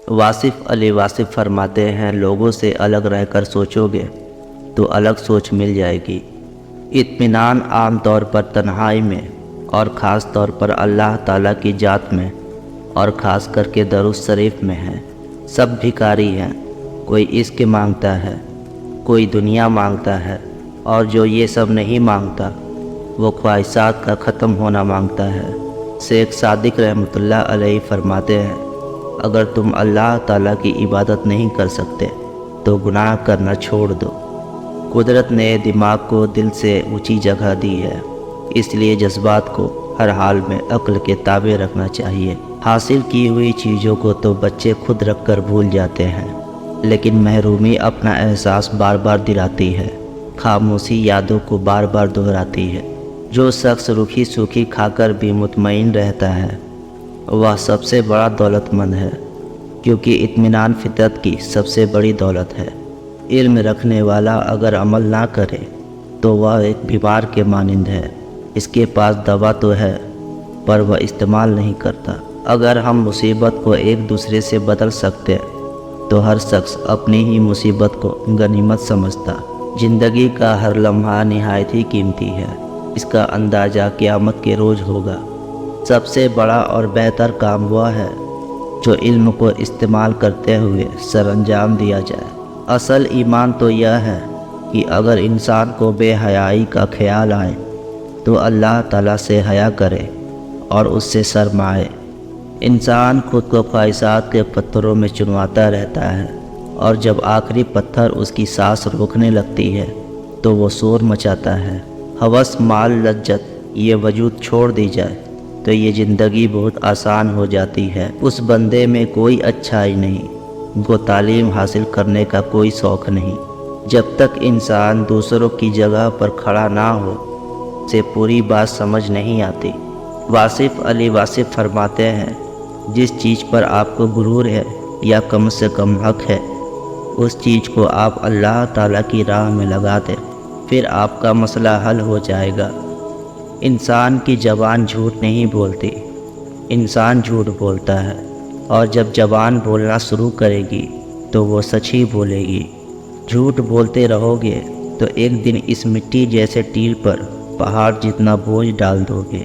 واصف علی واصف فرماتے ہیں، لوگوں سے الگ رہ کر سوچو گے تو الگ سوچ مل جائے گی۔ اطمینان عام طور پر تنہائی میں اور خاص طور پر اللہ تعالیٰ کی ذات میں اور خاص کر کے درود شریف میں ہے۔ سب بھکاری ہیں، کوئی عشق مانگتا ہے، کوئی دنیا مانگتا ہے، اور جو یہ سب نہیں مانگتا وہ خواہشات کا ختم ہونا مانگتا ہے۔ شیخ صادق رحمۃ اللہ علیہ فرماتے ہیں، اگر تم اللہ تعالیٰ کی عبادت نہیں کر سکتے تو گناہ کرنا چھوڑ دو۔ قدرت نے دماغ کو دل سے اونچی جگہ دی ہے، اس لیے جذبات کو ہر حال میں عقل کے تابع رکھنا چاہیے۔ حاصل کی ہوئی چیزوں کو تو بچے خود رکھ کر بھول جاتے ہیں، لیکن محرومی اپنا احساس بار بار دلاتی ہے، خاموشی یادوں کو بار بار دہراتی ہے۔ جو شخص روکھی سوکھی کھا کر بھی مطمئن رہتا ہے وہ سب سے بڑا دولت مند ہے، کیونکہ اطمینان فطرت کی سب سے بڑی دولت ہے۔ علم رکھنے والا اگر عمل نہ کرے تو وہ ایک بیمار کے مانند ہے، اس کے پاس دوا تو ہے پر وہ استعمال نہیں کرتا۔ اگر ہم مصیبت کو ایک دوسرے سے بدل سکتے تو ہر شخص اپنی ہی مصیبت کو غنیمت سمجھتا۔ زندگی کا ہر لمحہ نہایت ہی قیمتی ہے، اس کا اندازہ قیامت کے روز ہوگا۔ سب سے بڑا اور بہتر کام وہ ہے جو علم کو استعمال کرتے ہوئے سر انجام دیا جائے۔ اصل ایمان تو یہ ہے کہ اگر انسان کو بے حیائی کا خیال آئے تو اللہ تعالیٰ سے حیا کرے اور اس سے شرمائے۔ انسان خود کو خواہشات کے پتھروں میں چنواتا رہتا ہے، اور جب آخری پتھر اس کی سانس روکنے لگتی ہے تو وہ شور مچاتا ہے۔ ہوس، مال، لذت یہ وجود چھوڑ دی جائے تو یہ زندگی بہت آسان ہو جاتی ہے۔ اس بندے میں کوئی اچھائی نہیں، وہ تعلیم حاصل کرنے کا کوئی شوق نہیں۔ جب تک انسان دوسروں کی جگہ پر کھڑا نہ ہو اسے پوری بات سمجھ نہیں آتی۔ واصف علی واصف فرماتے ہیں، جس چیز پر آپ کو غرور ہے یا کم سے کم حق ہے اس چیز کو آپ اللہ تعالیٰ کی راہ میں لگا دیں، پھر آپ کا مسئلہ حل ہو جائے گا۔ انسان کی زبان جھوٹ نہیں بولتی، انسان جھوٹ بولتا ہے، اور جب زبان بولنا شروع کرے گی تو وہ سچ ہی بولے گی۔ جھوٹ بولتے رہو گے تو ایک دن اس مٹی جیسے ٹیل پر پہاڑ جتنا بوجھ ڈال دو گے۔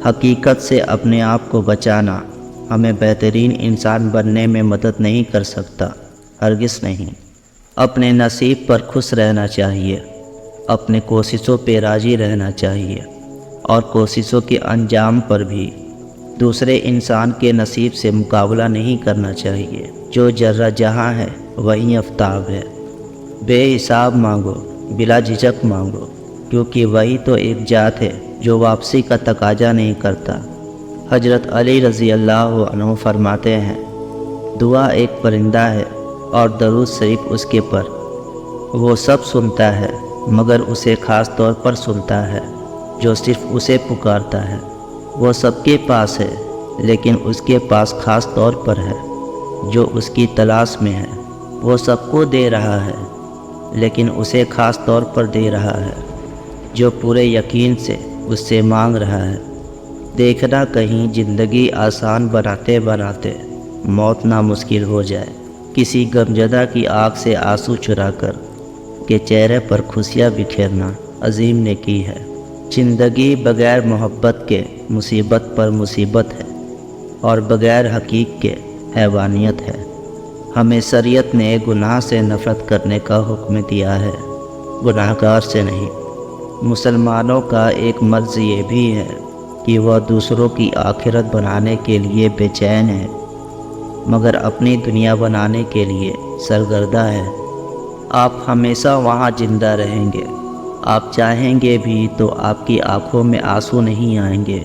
حقیقت سے اپنے آپ کو بچانا ہمیں بہترین انسان بننے میں مدد نہیں کر سکتا، ہرگز نہیں۔ اپنے نصیب پر خوش رہنا چاہیے، اپنے کوششوں پہ راضی رہنا چاہیے، اور کوششوں کے انجام پر بھی دوسرے انسان کے نصیب سے مقابلہ نہیں کرنا چاہیے۔ جو ذرہ جہاں ہے وہیں آفتاب ہے۔ بے حساب مانگو، بلا جھجک مانگو، کیونکہ وہی تو ایک ذات ہے جو واپسی کا تقاضا نہیں کرتا۔ حضرت علی رضی اللہ عنہ فرماتے ہیں، دعا ایک پرندہ ہے اور درود شریف اس کے پر۔ وہ سب سنتا ہے مگر اسے خاص طور پر سنتا ہے جو صرف اسے پکارتا ہے۔ وہ سب کے پاس ہے لیکن اس کے پاس خاص طور پر ہے جو اس کی تلاش میں ہے۔ وہ سب کو دے رہا ہے لیکن اسے خاص طور پر دے رہا ہے جو پورے یقین سے اس سے مانگ رہا ہے۔ دیکھنا کہیں زندگی آسان بناتے بناتے موت نامشکل ہو جائے۔ کسی غمزدہ کی آنکھ سے آنسو چرا کر کے چہرے پر خوشیاں بکھیرنا عظیم نیکی ہے۔ زندگی بغیر محبت کے مصیبت پر مصیبت ہے، اور بغیر حقیق کے حیوانیت ہے۔ ہمیں شریعت نے گناہ سے نفرت کرنے کا حکم دیا ہے، گناہ گار سے نہیں۔ مسلمانوں کا ایک مرض یہ بھی ہے کہ وہ دوسروں کی آخرت بنانے کے لیے بے چین ہے مگر اپنی دنیا بنانے کے لیے سرگردہ ہے۔ آپ ہمیشہ وہاں زندہ رہیں گے، آپ چاہیں گے بھی تو آپ کی آنکھوں میں آنسو نہیں آئیں گے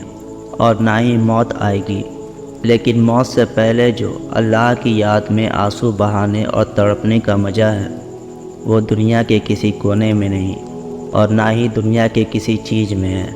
اور نہ ہی موت آئے گی، لیکن موت سے پہلے جو اللہ کی یاد میں آنسو بہانے اور تڑپنے کا مزہ ہے وہ دنیا کے کسی کونے میں نہیں اور نہ ہی دنیا کے کسی چیز میں ہے۔